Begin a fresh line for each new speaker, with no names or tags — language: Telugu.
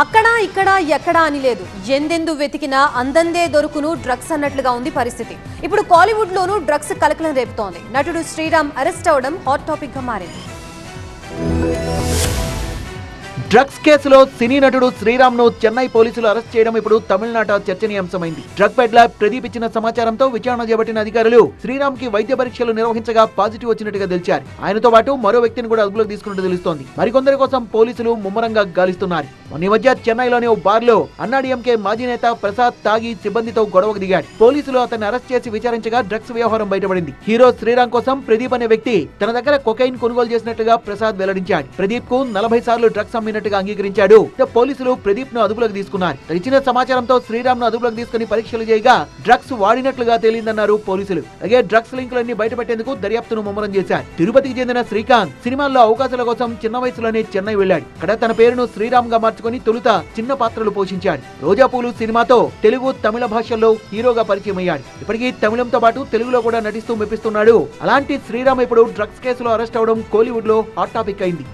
అక్కడ ఇక్కడ ఎక్కడ అని లేదు, ఎందెందు వెతికినా అందందే దొరుకును డ్రగ్స్ అన్నట్లుగా ఉంది పరిస్థితి. ఇప్పుడు కాలీవుడ్ లోనూ డ్రగ్స్ కలకలం రేపుతోంది. నటుడు శ్రీరామ్ అరెస్ట్ అవడం హాట్ టాపిక్ గా మారింది.
డ్రగ్స్ కేసులో సినీ నటుడు శ్రీరామ్ ను చెన్నై పోలీసులు అరెస్ట్ చేయడం ఇప్పుడు తమిళనాట చర్చనీయాంశమైంది. డ్రగ్ పెడ్లర్ ప్రదీప్ ఇచ్చిన సమాచారంతో విచారణ చేపట్టిన అధికారులు శ్రీరామ్ కి వైద్య పరీక్షలు నిర్వహించగా పాజిటివ్ వచ్చినట్టుగా తెలిచారు. ఆయనతో పాటు మరో వ్యక్తిని కూడా అదుపులోకి తీసుకున్నట్టు తెలుస్తోంది. మరికొందరి కోసం పోలీసులు ముమ్మరంగా గాలిస్తున్నారు. మొన్న మధ్య చెన్నైలోని ఓ బార్ లో అన్నాడీఎంకే మాజీ నేత ప్రసాద్ తాగి సిబ్బందితో గొడవకు దిగాడు. పోలీసులు అతన్ని అరెస్ట్ చేసి విచారించగా డ్రగ్స్ వ్యవహారం బయటపడింది. హీరో శ్రీరామ్ కోసం ప్రదీప్ అనే వ్యక్తి తన దగ్గర కొకైన్ కొనుగోలు చేసినట్లుగా ప్రసాద్ వెల్లడించాడు. ప్రదీప్ కు 40 సార్లు డ్రగ్స్ అమ్మినట్టుగా అంగీకరించాడు. పోలీసులు ప్రదీప్ ను అదుపులోకి తీసుకున్నారు. ఇచ్చిన సమాచారంతో శ్రీరామ్ ను అదుపులోకి తీసుకుని పరీక్షలు చేయగా డ్రగ్స్ వాడినట్లుగా తేలిందన్నారు పోలీసులు. అలాగే డ్రగ్స్ లింకులన్నీ బయటపెట్టేందుకు దర్యాప్తును ముమ్మరం చేశారు. తిరుపతికి చెందిన శ్రీకాంత్ సినిమాల్లో అవకాశాల కోసం చిన్న వయసులోనే చెన్నై వెళ్లాడు. అక్కడ తన పేరును శ్రీరామ్ గా మార్చుకుని తొలుత చిన్న పాత్రలు పోషించాడు. రోజాపూలు సినిమాతో తెలుగు తమిళ భాషల్లో హీరోగా పరిచయం అయ్యాడు. ఇప్పటికీ తమిళంతో పాటు తెలుగులో కూడా నటిస్తూ మెప్పిస్తున్నాడు. అలాంటి శ్రీరామ్ ఇప్పుడు డ్రగ్స్ కేసులో అరెస్ట్ అవడం కోలీవుడ్ లో హాట్ టాపిక్ అయింది.